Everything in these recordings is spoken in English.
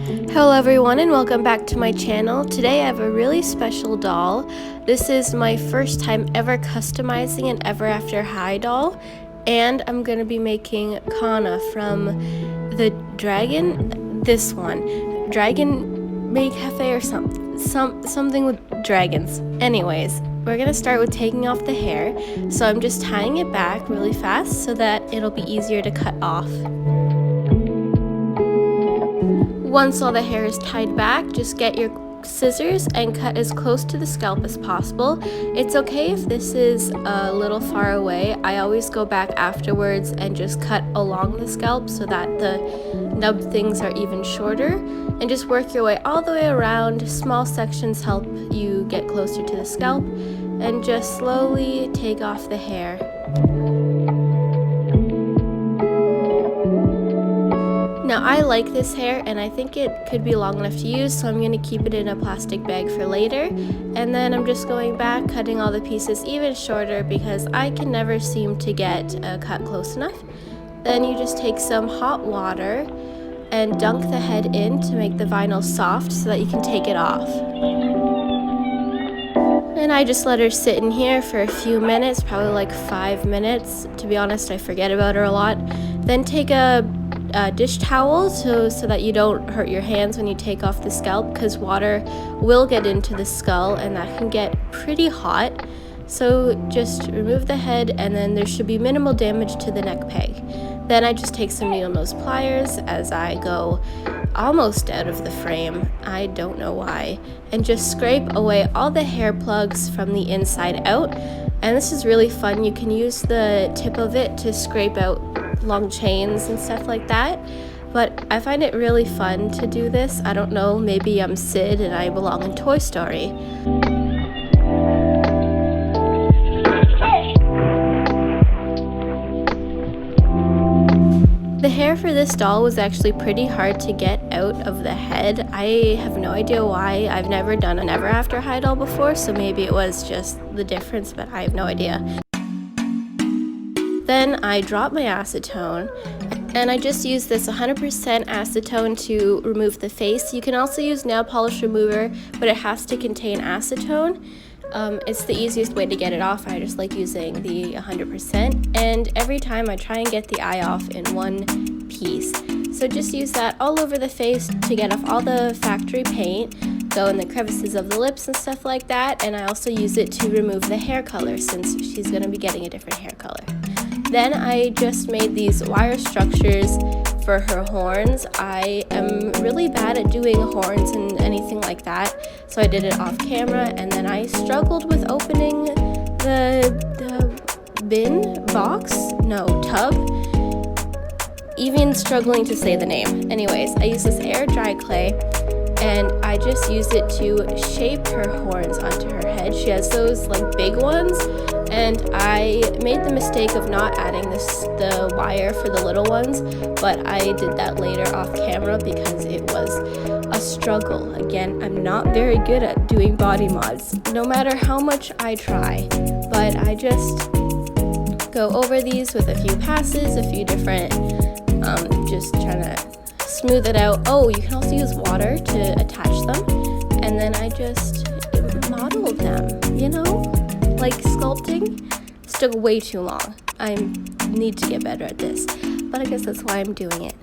Hello everyone and welcome back to my channel. Today I have a really special doll. This is my first time ever customizing an Ever After High doll, and I'm going to be making Kanna from the this one. Dragon May Cafe or something with dragons. Anyways, we're going to start with taking off the hair. So I'm just tying it back really fast so that it'll be easier to cut off. Once all the hair is tied back, just get your scissors and cut as close to the scalp as possible. It's okay if this is a little far away. I always go back afterwards and just cut along the scalp so that the nub things are even shorter. And just work your way all the way around. Small sections help you get closer to the scalp. And just slowly take off the hair. Now I like this hair and I think it could be long enough to use, so I'm going to keep it in a plastic bag for later. And then I'm just going back, cutting all the pieces even shorter because I can never seem to get a cut close enough. Then you just take some hot water and dunk the head in to make the vinyl soft so that you can take it off. And I just let her sit in here for a few minutes, probably like 5 minutes. To be honest, I forget about her a lot. Then take a dish towel so that you don't hurt your hands when you take off the scalp, because water will get into the skull and that can get pretty hot. So just remove the head and then there should be minimal damage to the neck peg. Then I just take some needle nose pliers as I go almost out of the frame, I don't know why, and just scrape away all the hair plugs from the inside out. And this is really fun. You can use the tip of it to scrape out long chains and stuff like that, but I find it really fun to do this. I don't know, maybe I'm Sid and I belong in Toy Story. The hair for this doll was actually pretty hard to get out of the head. I have no idea why. I've never done an Ever After High doll before, so maybe it was just the difference, but I have no idea. Then I drop my acetone, and I just use this 100% acetone to remove the face. You can also use nail polish remover, but it has to contain acetone. It's the easiest way to get it off. I just like using the 100%, and every time I try and get the eye off in one piece. So just use that all over the face to get off all the factory paint, go in the crevices of the lips and stuff like that, and I also use it to remove the hair color since she's going to be getting a different hair color. Then I just made these wire structures for her horns. I am really bad at doing horns and anything like that, so I did it off camera, and then I struggled with opening the tub, even struggling to say the name. Anyways, I used this air dry clay and I just used it to shape her horns onto her head. She has those like big ones, and I made the mistake of not adding the wire for the little ones, but I did that later off camera because it was a struggle. Again, I'm not very good at doing body mods, no matter how much I try, but I just go over these with a few passes, a few different, just trying to smooth it out. Oh, you can also use water to attach them, and then I just modeled them, you know? Like sculpting. This took way too long. I need to get better at this, but I guess that's why I'm doing it.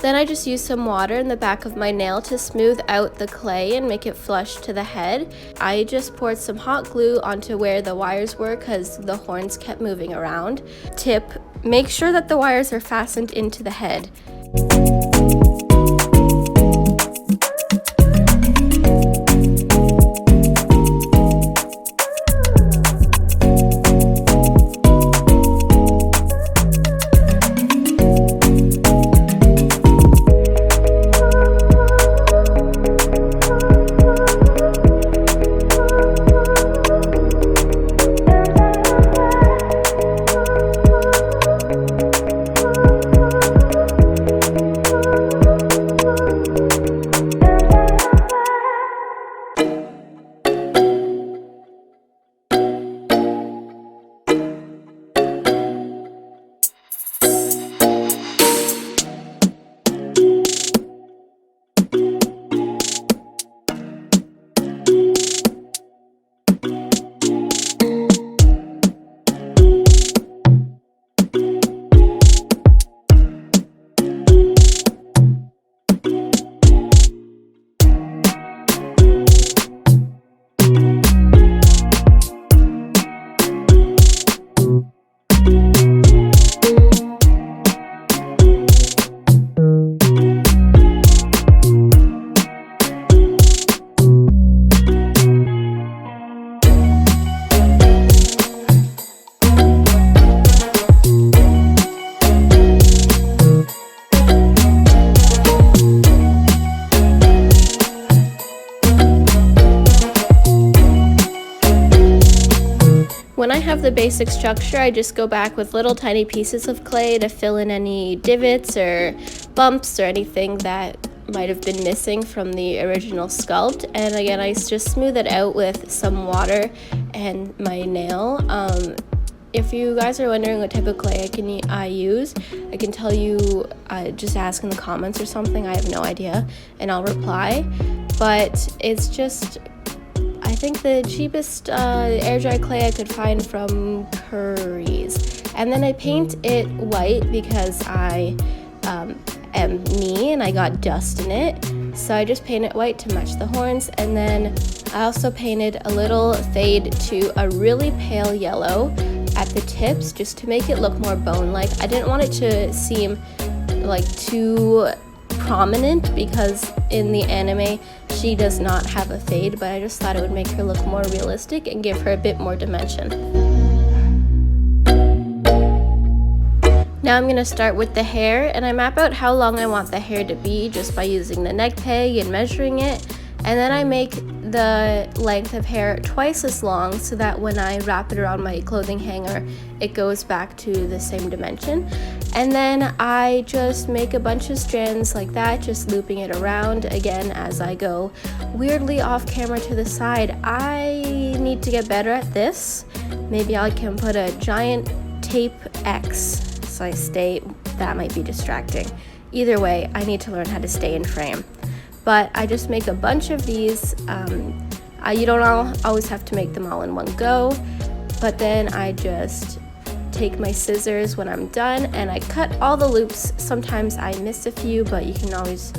Then I just use some water in the back of my nail to smooth out the clay and make it flush to the head. I just poured some hot glue onto where the wires were because the horns kept moving around. Tip, make sure that the wires are fastened into the head. the basic structure, I just go back with little tiny pieces of clay to fill in any divots or bumps or anything that might have been missing from the original sculpt. And again, I just smooth it out with some water and my nail. If you guys are wondering what type of clay I use, I can tell you, just ask in the comments or something. I have no idea, and I'll reply. But it's just, I think, the cheapest air dry clay I could find from Curry's. And then I paint it white because I am me and I got dust in it. So I just paint it white to match the horns. And then I also painted a little fade to a really pale yellow at the tips, just to make it look more bone-like. I didn't want it to seem like too prominent because in the anime she does not have a fade, but I just thought it would make her look more realistic and give her a bit more dimension. Now I'm going to start with the hair, and I map out how long I want the hair to be just by using the neck peg and measuring it. And then I make the length of hair twice as long so that when I wrap it around my clothing hanger, it goes back to the same dimension. And then I just make a bunch of strands like that, just looping it around again as I go. Weirdly off camera to the side, I need to get better at this. Maybe I can put a giant tape X so I stay, that might be distracting. Either way, I need to learn how to stay in frame. But I just make a bunch of these. You don't always have to make them all in one go, but then I just take my scissors when I'm done and I cut all the loops. Sometimes I miss a few, but you can always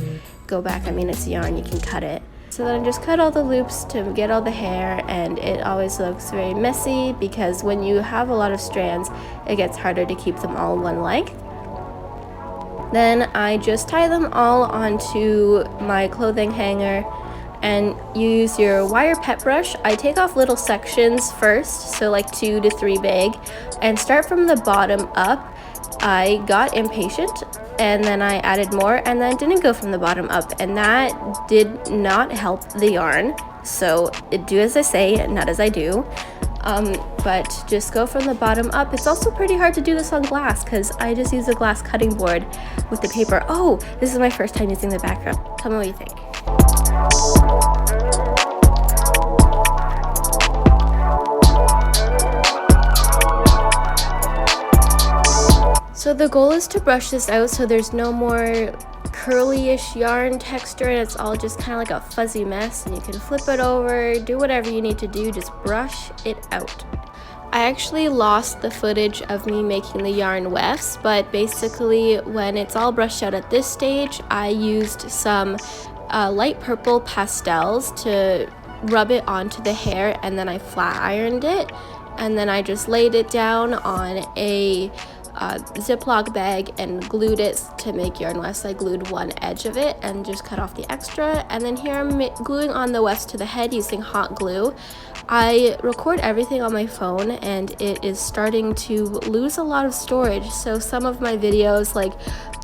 go back. I mean, it's yarn, you can cut it. So then I just cut all the loops to get all the hair, and it always looks very messy because when you have a lot of strands, it gets harder to keep them all one length. Then I just tie them all onto my clothing hanger and use your wire pet brush. I take off little sections first, so like 2 to 3 big, and start from the bottom up. I got impatient and then I added more and then didn't go from the bottom up, and that did not help the yarn. So do as I say, not as I do. But just go from the bottom up. It's also pretty hard to do this on glass because I just use a glass cutting board with the paper. Oh, this is my first time using the background. Tell me what you think. So the goal is to brush this out so there's no more curly-ish yarn texture and it's all just kind of like a fuzzy mess, and you can flip it over, do whatever you need to do, just brush it out. I actually lost the footage of me making the yarn wefts, but basically when it's all brushed out at this stage, I used some light purple pastels to rub it onto the hair, and then I flat ironed it, and then I just laid it down on a Ziploc bag and glued it to make yarn wefts. I glued one edge of it and just cut off the extra, and then here I'm gluing on the wefts to the head using hot glue. I record everything on my phone and it is starting to lose a lot of storage, so some of my videos, like,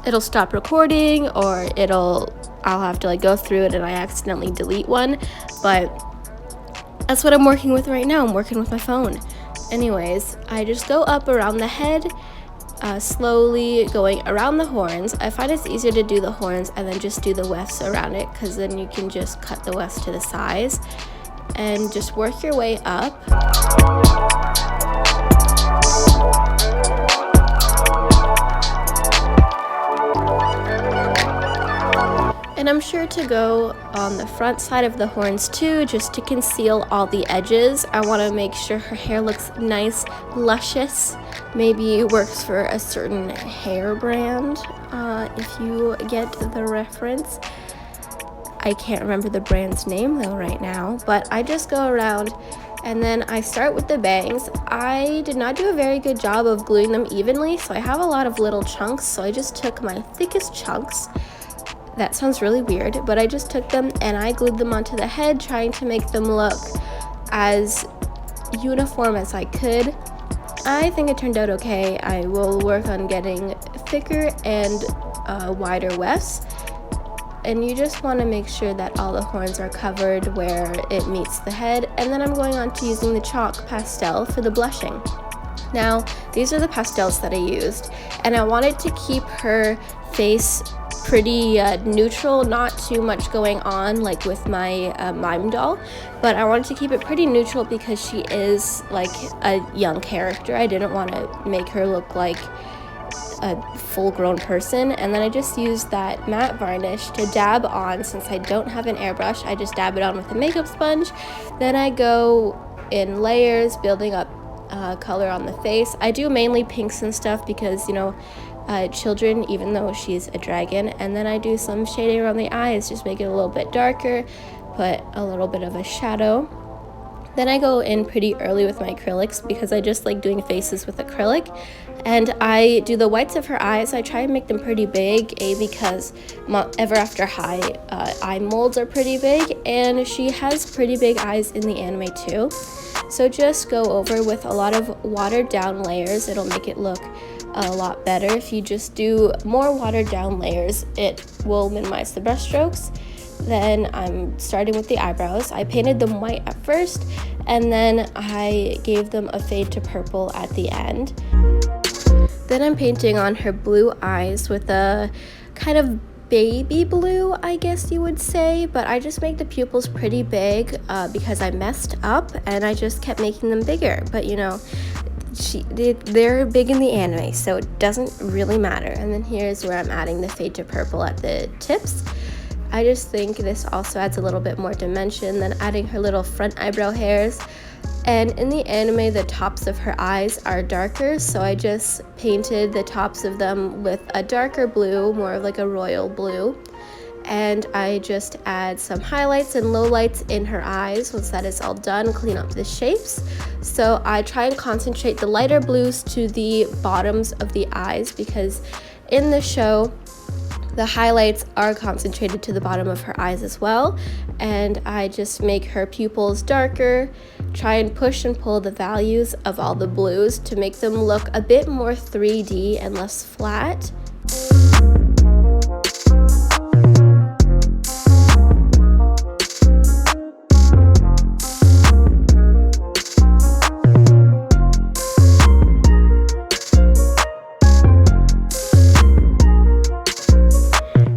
it'll stop recording or I'll have to like go through it and I accidentally delete one, but that's what I'm working with right now. I'm working with my phone. Anyways, I just go up around the head, slowly going around the horns. I find it's easier to do the horns and then just do the wefts around it, because then you can just cut the wefts to the size and just work your way up. And I'm sure to go on the front side of the horns too, just to conceal all the edges. I want to make sure her hair looks nice, luscious. Maybe it works for a certain hair brand, if you get the reference. I can't remember the brand's name though right now, but I just go around and then I start with the bangs. I did not do a very good job of gluing them evenly, so I have a lot of little chunks, so I just took my thickest chunks. That sounds really weird, but I just took them and I glued them onto the head, trying to make them look as uniform as I could. I think it turned out okay. I will work on getting thicker and wider wefts. And you just want to make sure that all the horns are covered where it meets the head. And then I'm going on to using the chalk pastel for the blushing. Now, these are the pastels that I used, and I wanted to keep her face pretty neutral, not too much going on like with my mime doll, but I wanted to keep it pretty neutral because she is like a young character. I didn't want to make her look like a full-grown person. And then I just used that matte varnish to dab on. Since I don't have an airbrush, I just dab it on with a makeup sponge. Then I go in layers, building up color on the face. I do mainly pinks and stuff because, you know, children, even though she's a dragon. And then I do some shading around the eyes, just make it a little bit darker, put a little bit of a shadow. Then I go in pretty early with my acrylics because I just like doing faces with acrylic. And I do the whites of her eyes. I try and make them pretty big, because Ever After High eye molds are pretty big, and she has pretty big eyes in the anime too. So just go over with a lot of watered down layers. It'll make it look a lot better. If you just do more watered down layers, it will minimize the brush strokes. Then I'm starting with the eyebrows. I painted them white at first, and then I gave them a fade to purple at the end. Then I'm painting on her blue eyes with a kind of baby blue, I guess you would say, but I just make the pupils pretty big because I messed up and I just kept making them bigger. But you know, they're big in the anime, so it doesn't really matter. And then here's where I'm adding the fade to purple at the tips. I just think this also adds a little bit more dimension than adding her little front eyebrow hairs. And in the anime, the tops of her eyes are darker, so I just painted the tops of them with a darker blue, more of like a royal blue. And I just add some highlights and lowlights in her eyes. Once that is all done, clean up the shapes. So I try and concentrate the lighter blues to the bottoms of the eyes, because in the show, the highlights are concentrated to the bottom of her eyes as well. And I just make her pupils darker, try and push and pull the values of all the blues to make them look a bit more 3D and less flat.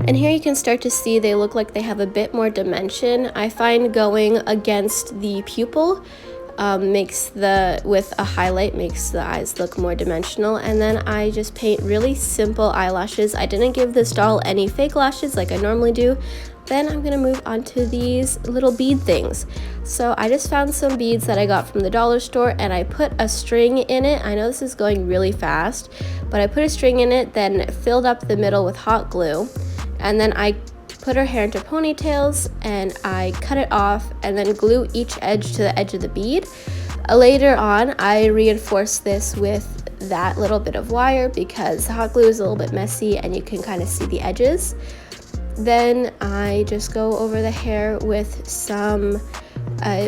And here you can start to see they look like they have a bit more dimension. I find going against the pupil with a highlight makes the eyes look more dimensional. And then I just paint really simple eyelashes. I didn't give this doll any fake lashes like I normally do. Then I'm gonna move on to these little bead things. So I just found some beads that I got from the dollar store, and I put a string in it. I know this is going really fast, but I put a string in it, then filled up the middle with hot glue. And then I put her hair into ponytails and I cut it off and then glue each edge to the edge of the bead. Later on, I reinforced this with that little bit of wire because hot glue is a little bit messy and you can kind of see the edges. Then I just go over the hair with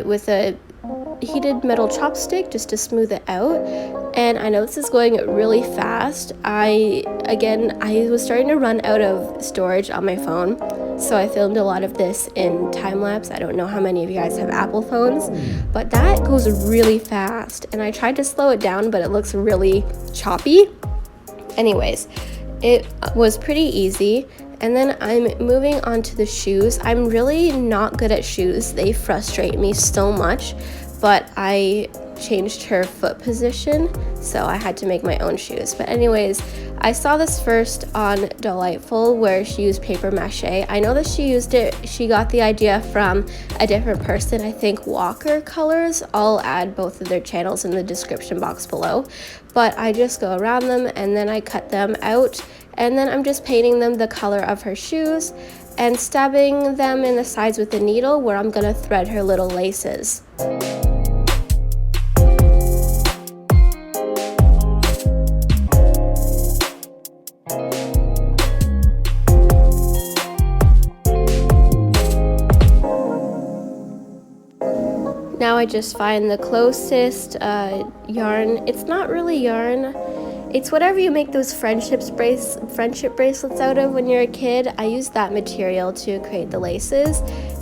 with a heated metal chopstick just to smooth it out. And I know this is going really fast. I was starting to run out of storage on my phone, so I filmed a lot of this in time-lapse. I don't know how many of you guys have Apple phones, but that goes really fast, and I tried to slow it down, but it looks really choppy. Anyways, it was pretty easy. And then I'm moving on to the shoes. I'm really not good at shoes. They frustrate me so much, but I changed her foot position, so I had to make my own shoes. But anyways, I saw this first on Delightful where she used paper mache. I know that she got the idea from a different person, I think Walkercolors. I'll add both of their channels in the description box below. But I just go around them and then I cut them out, and then I'm just painting them the color of her shoes and stabbing them in the sides with a needle where I'm gonna thread her little laces. Now I just find the closest yarn. It's not really yarn. It's whatever you make those friendship bracelets out of when you're a kid. I use that material to create the laces.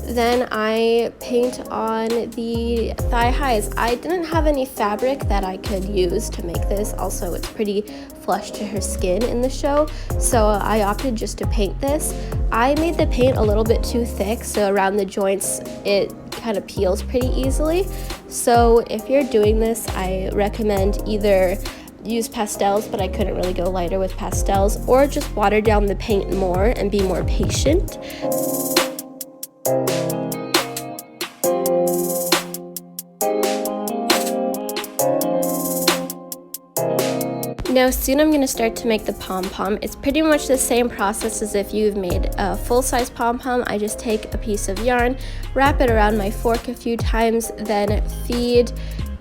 Then I paint on the thigh highs. I didn't have any fabric that I could use to make this. Also, it's pretty flush to her skin in the show, so I opted just to paint this. I made the paint a little bit too thick, so around the joints it kind of peels pretty easily. So if you're doing this, I recommend either use pastels, but I couldn't really go lighter with pastels, or just water down the paint more and be more patient. Now soon I'm going to start to make the pom-pom. It's pretty much the same process as if you've made a full-size pom-pom. I just take a piece of yarn, wrap it around my fork a few times, then feed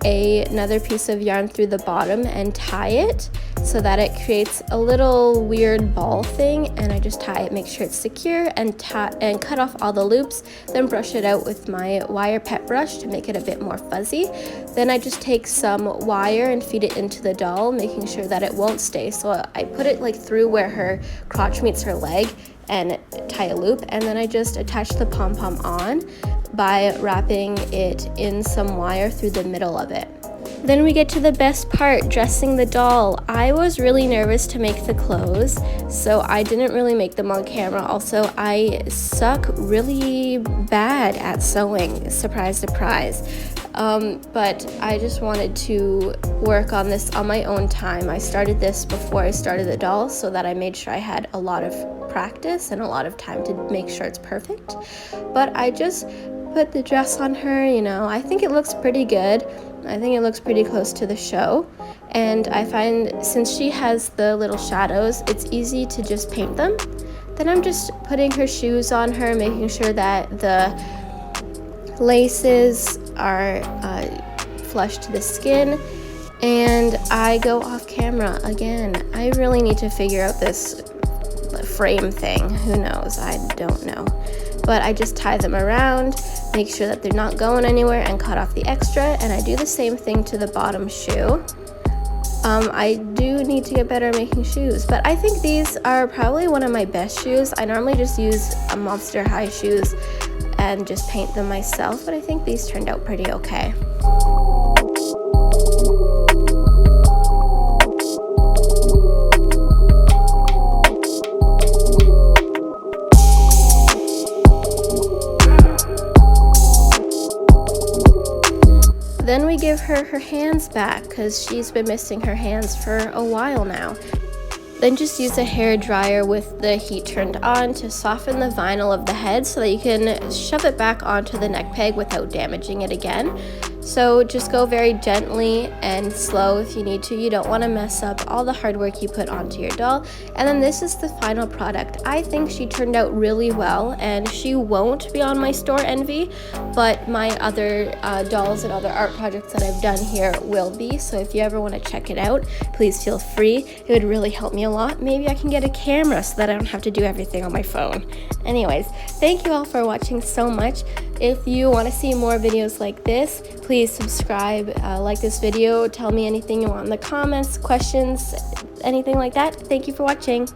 another piece of yarn through the bottom and tie it so that it creates a little weird ball thing, and I just tie it, make sure it's secure, and cut off all the loops, then brush it out with my wire pet brush to make it a bit more fuzzy. Then I just take some wire and feed it into the doll, making sure that it won't stay. So I put it like through where her crotch meets her leg and tie a loop, and then I just attach the pom-pom on by wrapping it in some wire through the middle of it. Then we get to the best part, dressing the doll. I was really nervous to make the clothes, so I didn't really make them on camera. Also, I suck really bad at sewing, surprise, surprise. But I just wanted to work on this on my own time. I started this before I started the doll so that I made sure I had a lot of practice and a lot of time to make sure it's perfect. But I just put the dress on her, you know. I think it looks pretty good. I think it looks pretty close to the show. And I find since she has the little shadows, it's easy to just paint them. Then I'm just putting her shoes on her, making sure that the laces are flush to the skin, and I go off camera again. I really need to figure out this frame thing. Who knows? I don't know. But I just tie them around, make sure that they're not going anywhere, and cut off the extra. And I do the same thing to the bottom shoe. I do need to get better at making shoes, but I think these are probably one of my best shoes. I normally just use Monster High shoes and just paint them myself, but I think these turned out pretty okay. Then we give her her hands back because she's been missing her hands for a while now. Then just use a hair dryer with the heat turned on to soften the vinyl of the head so that you can shove it back onto the neck peg without damaging it again. So just go very gently and slow if you need to. You don't want to mess up all the hard work you put onto your doll. And then this is the final product. I think she turned out really well, and she won't be on my store envy, but my other dolls and other art projects that I've done here will be. So if you ever want to check it out, please feel free. It would really help me a lot. Maybe I can get a camera so that I don't have to do everything on my phone. Anyways, thank you all for watching so much. If you want to see more videos like this, please subscribe, like this video, tell me anything you want in the comments, questions, anything like that. Thank you for watching.